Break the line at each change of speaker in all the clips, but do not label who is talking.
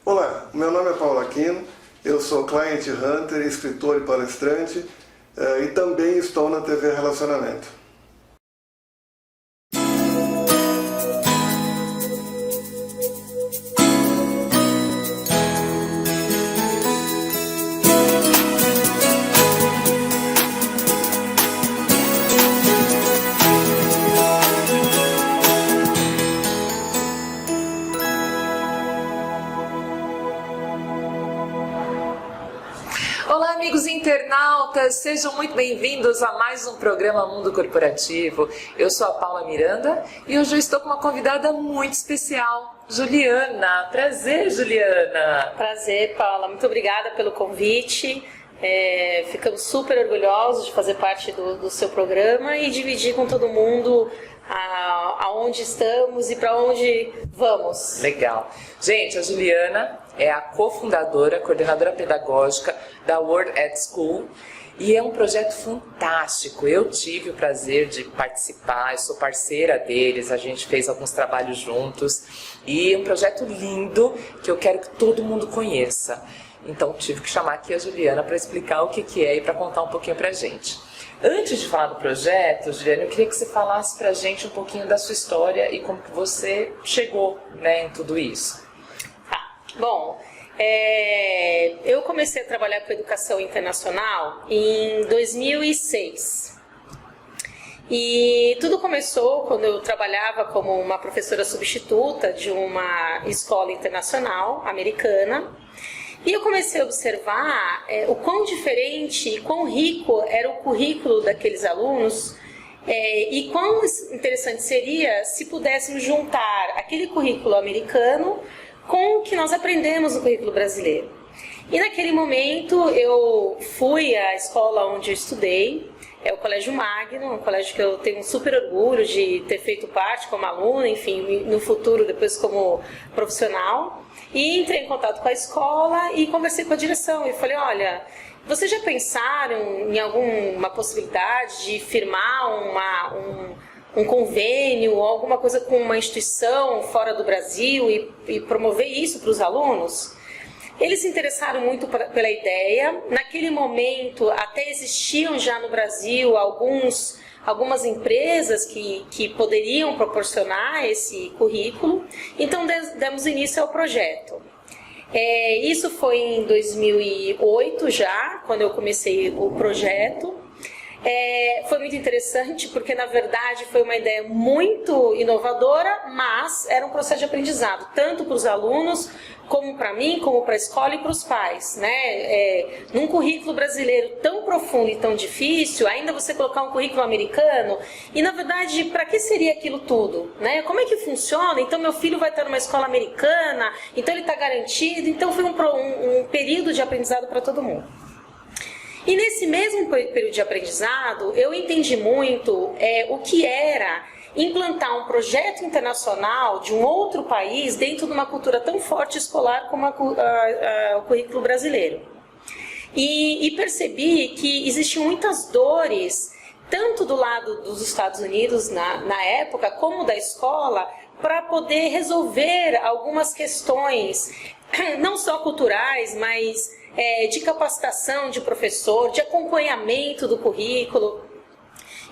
Olá, meu nome é Paulo Aquino, eu sou client hunter, escritor e palestrante e também estou na TV Relacionamento.
Olá, amigos internautas, sejam muito bem-vindos a mais um programa Mundo Corporativo. Eu sou a Paula Miranda e hoje eu estou com uma convidada muito especial, Juliana. Prazer, Juliana.
Prazer, Paula. Muito obrigada pelo convite. Ficamos super orgulhosos de fazer parte do seu programa e dividir com todo mundo aonde estamos e para onde vamos.
Legal. Gente, a Juliana é a cofundadora, coordenadora pedagógica da Word at School e é um projeto fantástico. Eu tive o prazer de participar, eu sou parceira deles, a gente fez alguns trabalhos juntos e é um projeto lindo que eu quero que todo mundo conheça. Então tive que chamar aqui a Juliana para explicar o que é e para contar um pouquinho pra gente. Antes de falar do projeto, Juliana, eu queria que você falasse pra gente um pouquinho da sua história e como que você chegou, em tudo isso.
Bom, eu comecei a trabalhar com educação internacional em 2006. E tudo começou quando eu trabalhava como uma professora substituta de uma escola internacional americana. E eu comecei a observar o quão diferente e quão rico era o currículo daqueles alunos e quão interessante seria se pudéssemos juntar aquele currículo americano com o que nós aprendemos no currículo brasileiro. E naquele momento eu fui à escola onde eu estudei, é o Colégio Magno, um colégio que eu tenho um super orgulho de ter feito parte como aluna, enfim, no futuro depois como profissional. E entrei em contato com a escola e conversei com a direção e falei, olha, vocês já pensaram em alguma possibilidade de firmar um convênio ou alguma coisa com uma instituição fora do Brasil e promover isso para os alunos? Eles se interessaram muito pela ideia. Naquele momento, até existiam já no Brasil algumas empresas que poderiam proporcionar esse currículo. Então, demos início ao projeto. Isso foi em 2008 já, quando eu comecei o projeto. Foi muito interessante porque, na verdade, foi uma ideia muito inovadora, mas era um processo de aprendizado, tanto para os alunos, como para mim, como para a escola e para os pais, num currículo brasileiro tão profundo e tão difícil, ainda você colocar um currículo americano, e na verdade, para que seria aquilo tudo? Como é que funciona? Então meu filho vai estar numa escola americana, então ele está garantido, então foi um período de aprendizado para todo mundo. E nesse mesmo período de aprendizado, eu entendi muito o que era implantar um projeto internacional de um outro país dentro de uma cultura tão forte escolar como o currículo brasileiro. E percebi que existiam muitas dores, tanto do lado dos Estados Unidos na época, como da escola, para poder resolver algumas questões, não só culturais, mas de capacitação de professor, de acompanhamento do currículo.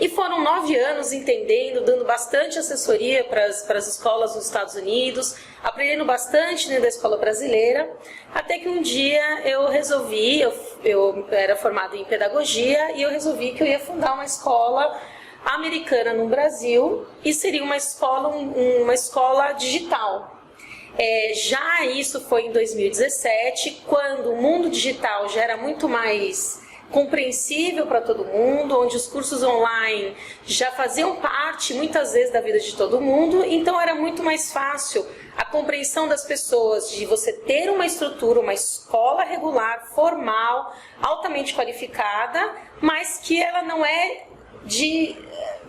E foram 9 anos entendendo, dando bastante assessoria para as escolas dos Estados Unidos, aprendendo bastante dentro da escola brasileira, até que um dia eu resolvi, eu era formada em pedagogia, e eu resolvi que eu ia fundar uma escola americana no Brasil, e seria uma escola digital. Já isso foi em 2017, quando o mundo digital já era muito mais compreensível para todo mundo, onde os cursos online já faziam parte muitas vezes da vida de todo mundo, então era muito mais fácil a compreensão das pessoas de você ter uma estrutura, uma escola regular, formal, altamente qualificada, mas que ela não é de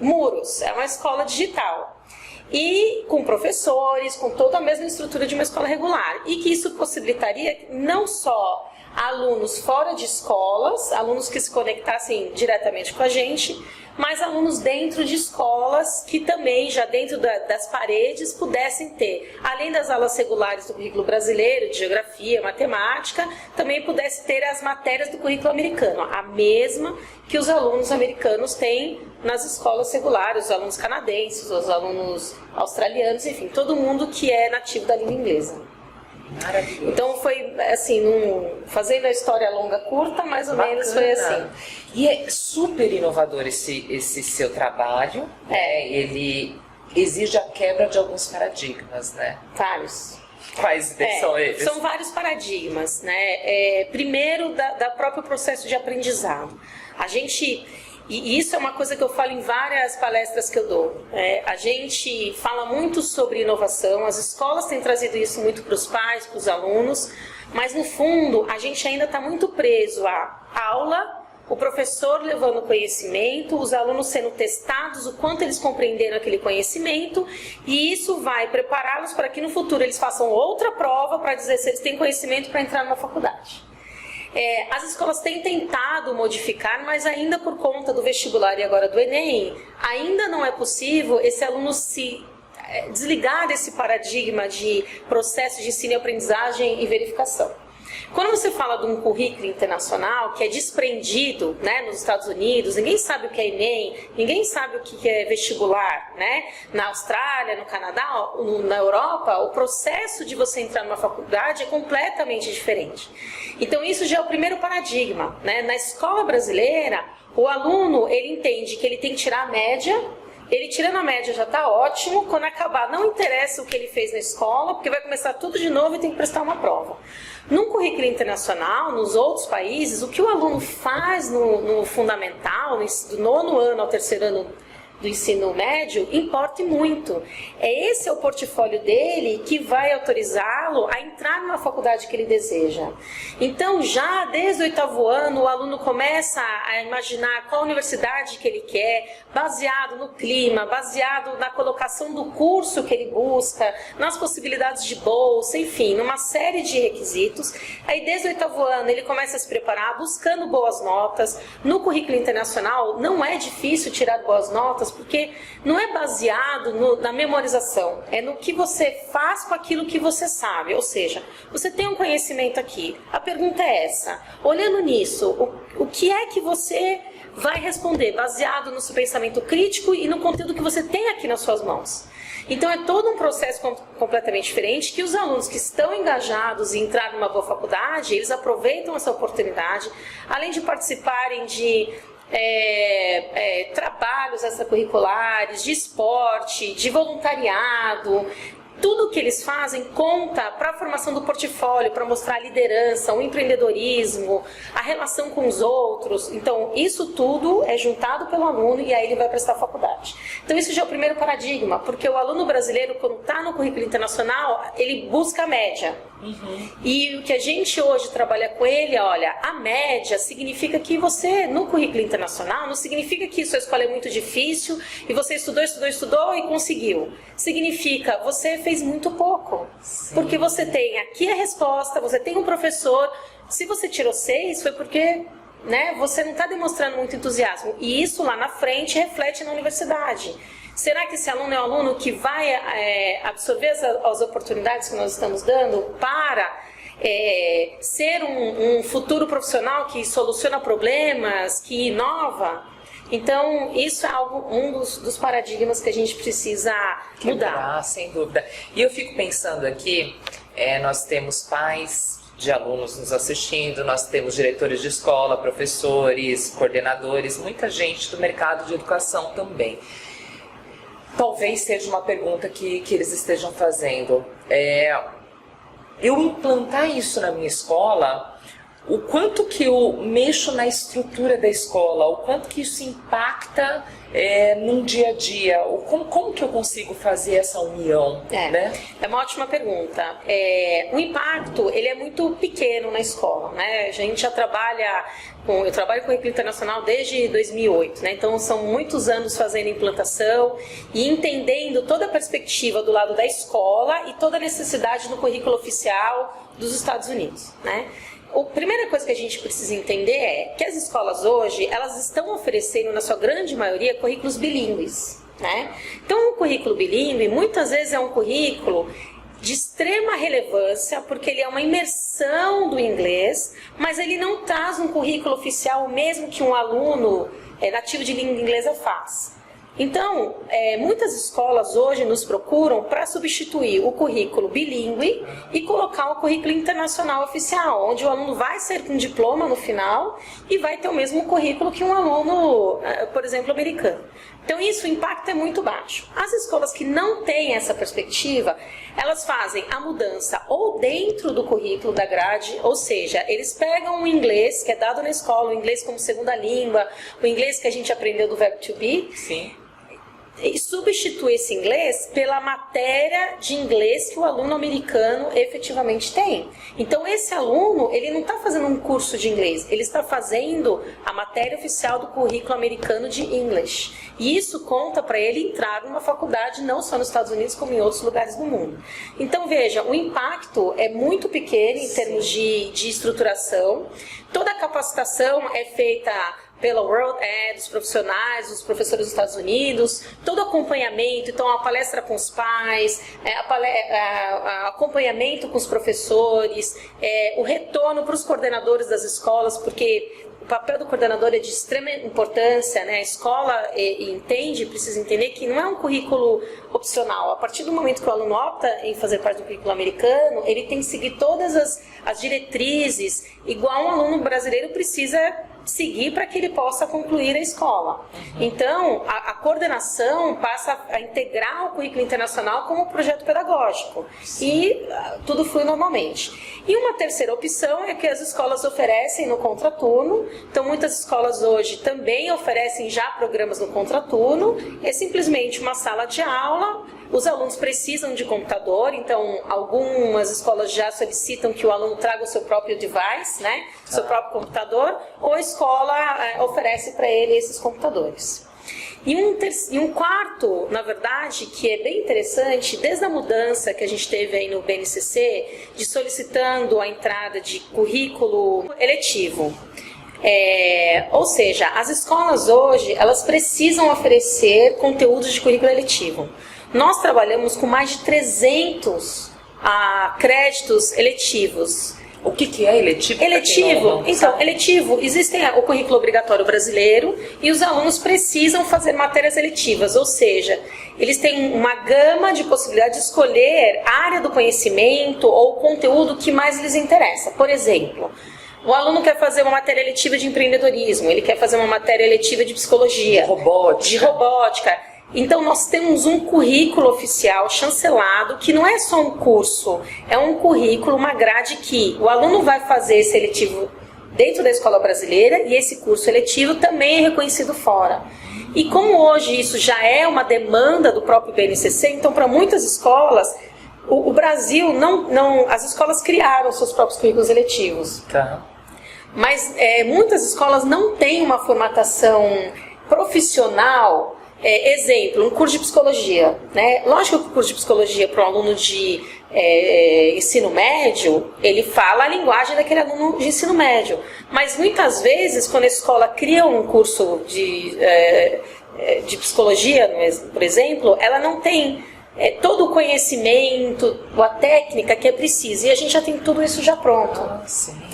muros, é uma escola digital. E com professores, com toda a mesma estrutura de uma escola regular. E que isso possibilitaria não só alunos fora de escolas, alunos que se conectassem diretamente com a gente, mas alunos dentro de escolas que também, já dentro das paredes, pudessem ter, além das aulas regulares do currículo brasileiro, de geografia, matemática, também pudesse ter as matérias do currículo americano, a mesma que os alunos americanos têm nas escolas regulares, os alunos canadenses, os alunos australianos, enfim, todo mundo que é nativo da língua inglesa.
Maravilhoso.
Então foi assim, fazendo a história longa curta, mais ou menos foi assim.
E é super inovador esse seu trabalho, né? Ele exige a quebra de alguns paradigmas, né?
Vários.
Quais são eles?
São vários paradigmas, né? Primeiro, da próprio processo de aprendizado. A gente... E isso é uma coisa que eu falo em várias palestras que eu dou. A gente fala muito sobre inovação, as escolas têm trazido isso muito para os pais, para os alunos, mas no fundo a gente ainda está muito preso à aula, o professor levando conhecimento, os alunos sendo testados, o quanto eles compreenderam aquele conhecimento, e isso vai prepará-los para que no futuro eles façam outra prova para dizer se eles têm conhecimento para entrar numa faculdade. As escolas têm tentado modificar, mas ainda por conta do vestibular e agora do Enem, ainda não é possível esse aluno se desligar desse paradigma de processo de ensino e aprendizagem e verificação. Quando você fala de um currículo internacional que é desprendido, né, nos Estados Unidos, ninguém sabe o que é Enem, ninguém sabe o que é vestibular, né? Na Austrália, no Canadá, na Europa, o processo de você entrar numa faculdade é completamente diferente. Então isso já é o primeiro paradigma, né? Na escola brasileira, o aluno ele entende que ele tem que tirar a média. Ele tirando a média já está ótimo, quando acabar não interessa o que ele fez na escola, porque vai começar tudo de novo e tem que prestar uma prova. Num currículo internacional, nos outros países, o que o aluno faz no fundamental, do 9º ano ao 3º ano do ensino médio, importa muito. Esse é o portfólio dele que vai autorizá-lo a entrar numa faculdade que ele deseja. Então, já desde o 8º ano, o aluno começa a imaginar qual universidade que ele quer, baseado no clima, baseado na colocação do curso que ele busca, nas possibilidades de bolsa, enfim, numa série de requisitos. Aí, desde o 8º ano, ele começa a se preparar, buscando boas notas. No currículo internacional, não é difícil tirar boas notas, porque não é baseado na memorização, é no que você faz com aquilo que você sabe. Ou seja, você tem um conhecimento aqui, a pergunta é essa: olhando nisso, o que é que você vai responder baseado no seu pensamento crítico e no conteúdo que você tem aqui nas suas mãos? Então é todo um processo completamente diferente, que os alunos que estão engajados em entrar numa boa faculdade, eles aproveitam essa oportunidade, além de participarem de trabalhos extracurriculares, de esporte, de voluntariado. Tudo que eles fazem conta para a formação do portfólio, para mostrar a liderança, o empreendedorismo, a relação com os outros. Então, isso tudo é juntado pelo aluno e aí ele vai prestar a faculdade. Então, isso já é o primeiro paradigma, porque o aluno brasileiro, quando está no currículo internacional, ele busca a média. E o que a gente hoje trabalha com ele, olha, a média significa que você, no currículo internacional, não significa que sua escola é muito difícil e você estudou e conseguiu. Significa, você fez muito pouco. Sim. Porque você tem aqui a resposta, você tem um professor. Se você tirou 6, foi porque, né, você não está demonstrando muito entusiasmo. E isso lá na frente reflete na universidade. Será que esse aluno é um aluno que vai absorver as oportunidades que nós estamos dando para ser um futuro profissional que soluciona problemas, que inova? Então, isso é um dos paradigmas que a gente precisa mudar.
Sem dúvida. E eu fico pensando aqui, nós temos pais de alunos nos assistindo, nós temos diretores de escola, professores, coordenadores, muita gente do mercado de educação também. Talvez seja uma pergunta que eles estejam fazendo. Eu implantar isso na minha escola, o quanto que eu mexo na estrutura da escola, o quanto que isso impacta num dia a dia, como que eu consigo fazer essa união? Né?
É uma ótima pergunta. O impacto ele é muito pequeno na escola, né? A gente já trabalha eu trabalho com currículo internacional desde 2008, né? Então são muitos anos fazendo implantação e entendendo toda a perspectiva do lado da escola e toda a necessidade do currículo oficial dos Estados Unidos, né? a primeira coisa que a gente precisa entender é que as escolas hoje, elas estão oferecendo, na sua grande maioria, currículos bilíngues, né? Então, o currículo bilíngue, muitas vezes é um currículo de extrema relevância, porque ele é uma imersão do inglês, mas ele não traz um currículo oficial, mesmo que um aluno nativo de língua inglesa faz. Então, muitas escolas hoje nos procuram para substituir o currículo bilíngue e colocar o currículo internacional oficial, onde o aluno vai sair com um diploma no final e vai ter o mesmo currículo que um aluno, por exemplo, americano. Então, o impacto é muito baixo. As escolas que não têm essa perspectiva, elas fazem a mudança ou dentro do currículo da grade, ou seja, eles pegam o inglês que é dado na escola, o inglês como segunda língua, o inglês que a gente aprendeu do verbo to be.
Sim.
E substitui esse inglês pela matéria de inglês que o aluno americano efetivamente tem. Então, esse aluno, ele não está fazendo um curso de inglês, ele está fazendo a matéria oficial do currículo americano de English. E isso conta para ele entrar numa faculdade, não só nos Estados Unidos, como em outros lugares do mundo. Então, veja, o impacto é muito pequeno em termos de estruturação. Toda a capacitação é feita pela World Ed, dos profissionais, dos professores dos Estados Unidos, todo acompanhamento, então a palestra com os pais, acompanhamento com os professores, o retorno para os coordenadores das escolas, porque o papel do coordenador é de extrema importância, né? A escola precisa entender que não é um currículo opcional. A partir do momento que o aluno opta em fazer parte do currículo americano, ele tem que seguir todas as diretrizes, igual um aluno brasileiro precisa seguir para que ele possa concluir a escola. Então, a coordenação passa a integrar o currículo internacional como projeto pedagógico. E tudo flui normalmente. E uma terceira opção é que as escolas oferecem no contraturno. Então, muitas escolas hoje também oferecem já programas no contraturno. É simplesmente uma sala de aula. Os alunos precisam de computador, então algumas escolas já solicitam que o aluno traga o seu próprio device, né? O seu próprio computador, ou a escola oferece para ele esses computadores. E um quarto, na verdade, que é bem interessante, desde a mudança que a gente teve aí no BNCC, de solicitando a entrada de currículo eletivo. Ou seja, as escolas hoje, elas precisam oferecer conteúdos de currículo eletivo. Nós trabalhamos com mais de 300 créditos eletivos.
O que é eletivo?
Eletivo, existe o currículo obrigatório brasileiro e os alunos precisam fazer matérias eletivas, ou seja, eles têm uma gama de possibilidades de escolher a área do conhecimento ou o conteúdo que mais lhes interessa. Por exemplo, o aluno quer fazer uma matéria eletiva de empreendedorismo, ele quer fazer uma matéria eletiva de psicologia, de robótica. Então, nós temos um currículo oficial chancelado, que não é só um curso, é um currículo, uma grade que o aluno vai fazer esse eletivo dentro da escola brasileira e esse curso eletivo também é reconhecido fora. E como hoje isso já é uma demanda do próprio BNCC, então para muitas escolas, o Brasil as escolas criaram seus próprios currículos eletivos.
Tá.
Mas muitas escolas não têm uma formatação profissional. Exemplo, um curso de psicologia, né? Lógico que o curso de psicologia para um aluno de ensino médio, ele fala a linguagem daquele aluno de ensino médio. Mas muitas vezes, quando a escola cria um curso de psicologia, por exemplo, ela não tem todo o conhecimento, a técnica que é preciso. E a gente já tem tudo isso já pronto.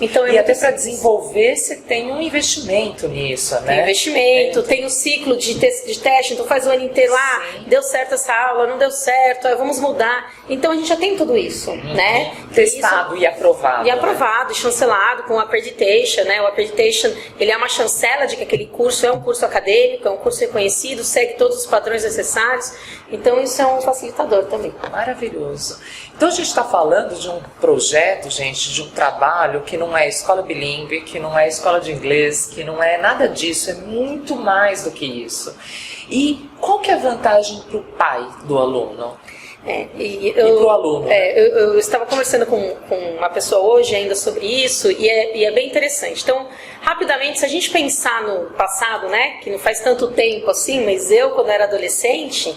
Então, e até para desenvolver, você tem um investimento nisso, né?
Tem investimento, tem o ciclo de teste, então faz o ano inteiro lá, deu certo essa aula, não deu certo, vamos mudar. Então a gente já tem tudo isso, né?
Testado e aprovado.
E aprovado, chancelado com o accreditation, né? O accreditation, ele é uma chancela de que aquele curso é um curso acadêmico, é um curso reconhecido, segue todos os padrões necessários. Então isso é um facilitador também.
Maravilhoso. Então a gente está falando de um projeto, gente, de um trabalho que não é escola bilíngue, que não é escola de inglês, que não é nada disso, é muito mais do que isso. E qual que é a vantagem para o pai do aluno? E para o aluno?
Eu estava conversando com uma pessoa hoje ainda sobre isso e é bem interessante. Então, rapidamente, se a gente pensar no passado, né, que não faz tanto tempo assim, mas eu, quando era adolescente,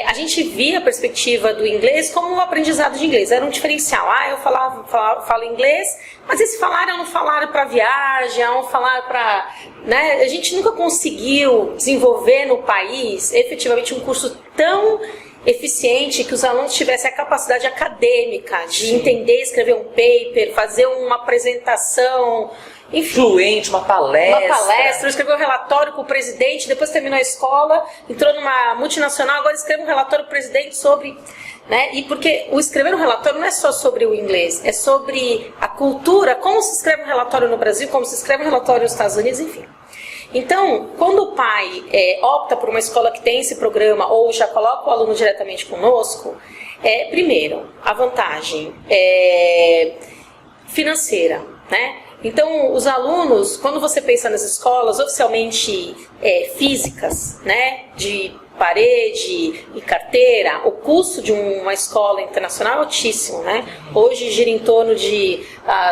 a gente via a perspectiva do inglês como um aprendizado de inglês, era um diferencial. Eu falo inglês, mas esse falar eu não falaram para viagem, eu não falaram para... Né? A gente nunca conseguiu desenvolver no país efetivamente um curso tão eficiente que os alunos tivessem a capacidade acadêmica de entender, escrever um paper, fazer uma apresentação, enfim,
fluente, uma palestra,
escreveu um relatório com o presidente, depois terminou a escola, entrou numa multinacional, agora escreve um relatório com o presidente sobre... Né? E porque o escrever um relatório não é só sobre o inglês, é sobre a cultura, como se escreve um relatório no Brasil, como se escreve um relatório nos Estados Unidos, enfim. Então, quando o pai opta por uma escola que tem esse programa ou já coloca o aluno diretamente conosco, primeiro, a vantagem financeira, né? Então, os alunos, quando você pensa nas escolas oficialmente físicas, né, de parede e carteira, o custo de uma escola internacional é altíssimo, né? Hoje gira em torno de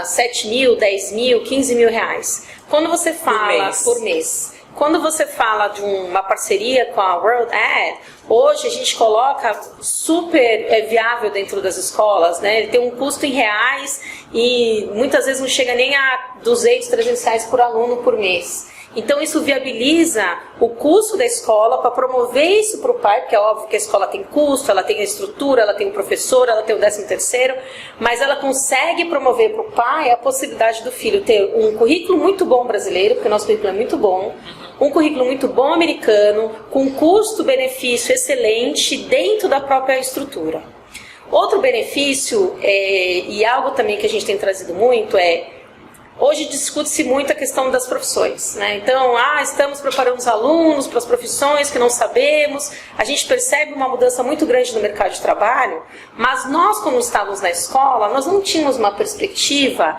7 mil, 10 mil, 15 mil reais. Quando você fala por mês. Quando você fala de uma parceria com a World Ed, hoje a gente coloca super viável dentro das escolas, né? Ele tem um custo em reais e muitas vezes não chega nem a 200, 300 reais por aluno por mês. Então isso viabiliza o custo da escola para promover isso para o pai, porque é óbvio que a escola tem custo, ela tem a estrutura, ela tem o professor, ela tem o 13º, mas ela consegue promover para o pai a possibilidade do filho ter um currículo muito bom brasileiro, porque o nosso currículo é muito bom, um currículo muito bom americano, com custo-benefício excelente dentro da própria estrutura. Outro benefício, e algo também que a gente tem trazido muito, hoje discute-se muito a questão das profissões, né? Então, estamos preparando os alunos para as profissões que não sabemos. A gente percebe uma mudança muito grande no mercado de trabalho, mas nós, quando estávamos na escola, nós não tínhamos uma perspectiva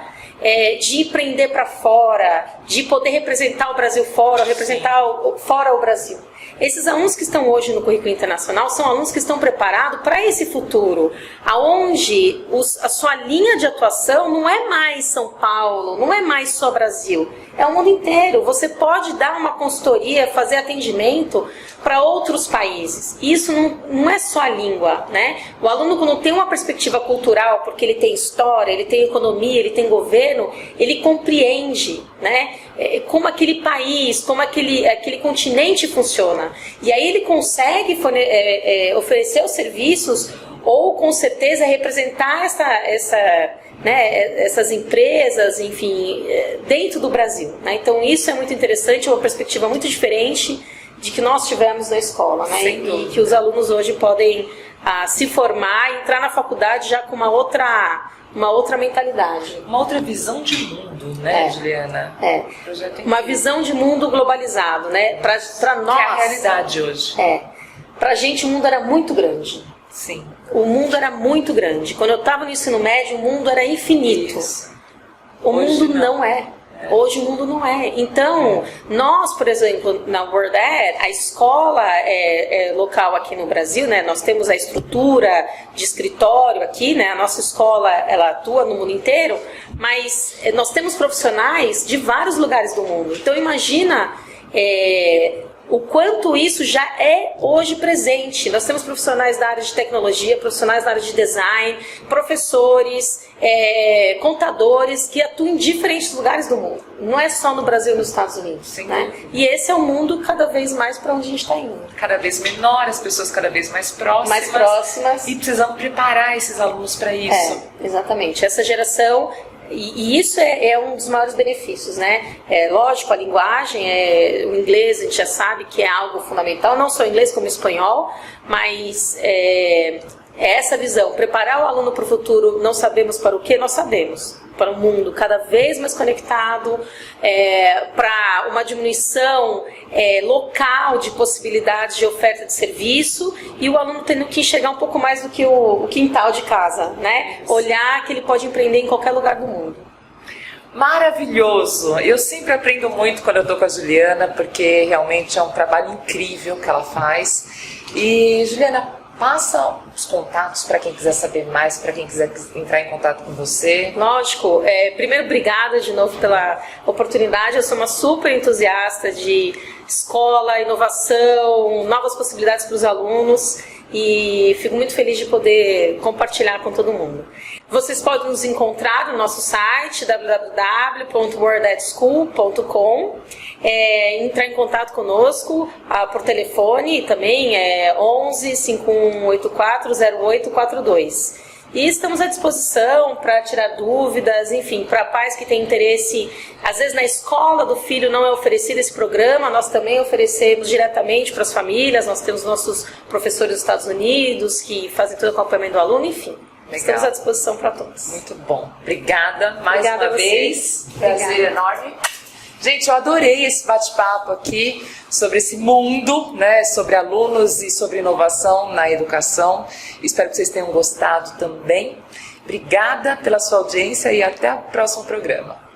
de empreender para fora, de poder representar o Brasil fora, representar fora o Brasil. Esses alunos que estão hoje no currículo internacional são alunos que estão preparados para esse futuro, aonde a sua linha de atuação não é mais São Paulo, não é mais só Brasil, é o mundo inteiro. Você pode dar uma consultoria, fazer atendimento para outros países. Isso não é só a língua, né? O aluno, quando tem uma perspectiva cultural, porque ele tem história, ele tem economia, ele tem governo, ele compreende, né, como aquele país, como aquele continente funciona. E aí ele consegue oferecer os serviços ou, com certeza, representar essas empresas, enfim, dentro do Brasil, né? Então isso é muito interessante, é uma perspectiva muito diferente de que nós tivemos na escola, né? E que os alunos hoje podem se formar e entrar na faculdade já com uma outra mentalidade.
Uma outra visão de mundo, né, Juliana?
Uma visão de mundo globalizado, né? Para nós.
Que é a realidade hoje.
Pra gente o mundo era muito grande.
Sim.
O mundo era muito grande. Quando eu estava no ensino médio, o mundo era infinito.
Isso.
O mundo não é. Hoje o mundo não é. Então, nós, por exemplo, na World Ed, a escola local aqui no Brasil, né? Nós temos a estrutura de escritório aqui, né? A nossa escola, ela atua no mundo inteiro, mas nós temos profissionais de vários lugares do mundo. Então, imagina o quanto isso já é hoje presente. Nós temos profissionais da área de tecnologia, profissionais da área de design, professores, contadores que atuam em diferentes lugares do mundo. Não é só no Brasil e nos Estados Unidos. Né? E esse é o mundo cada vez mais para onde a gente está indo.
Cada vez menor, as pessoas cada vez mais próximas.
Mais próximas.
E precisamos preparar esses alunos para isso.
Exatamente. Essa geração... E isso é um dos maiores benefícios, né? Lógico, a linguagem, o inglês a gente já sabe que é algo fundamental, não só o inglês como o espanhol, mas é essa visão, preparar o aluno para o futuro, não sabemos para o que, nós sabemos. Para um mundo cada vez mais conectado, para uma diminuição local de possibilidades de oferta de serviço e o aluno tendo que enxergar um pouco mais do que o quintal de casa, né? Olhar que ele pode empreender em qualquer lugar do mundo.
Maravilhoso! Eu sempre aprendo muito quando eu estou com a Juliana, porque realmente é um trabalho incrível que ela faz. E, Juliana, passa os contatos para quem quiser saber mais, para quem quiser entrar em contato com você.
Lógico. Primeiro, obrigada de novo pela oportunidade. Eu sou uma super entusiasta de escola, inovação, novas possibilidades para os alunos. e fico muito feliz de poder compartilhar com todo mundo. Vocês podem nos encontrar no nosso site www.wordedschool.com, entrar em contato conosco por telefone também, 11 5184 0842. E estamos à disposição para tirar dúvidas, enfim, para pais que têm interesse. Às vezes na escola do filho não é oferecido esse programa, nós também oferecemos diretamente para as famílias, nós temos nossos professores dos Estados Unidos que fazem todo o acompanhamento do aluno, enfim. Legal. Estamos à disposição para todos.
Muito bom. Obrigada mais uma vez. Prazer
Obrigada.
Enorme. Gente, eu adorei esse bate-papo aqui sobre esse mundo, né, sobre alunos e sobre inovação na educação. Espero que vocês tenham gostado também. Obrigada pela sua audiência e até o próximo programa.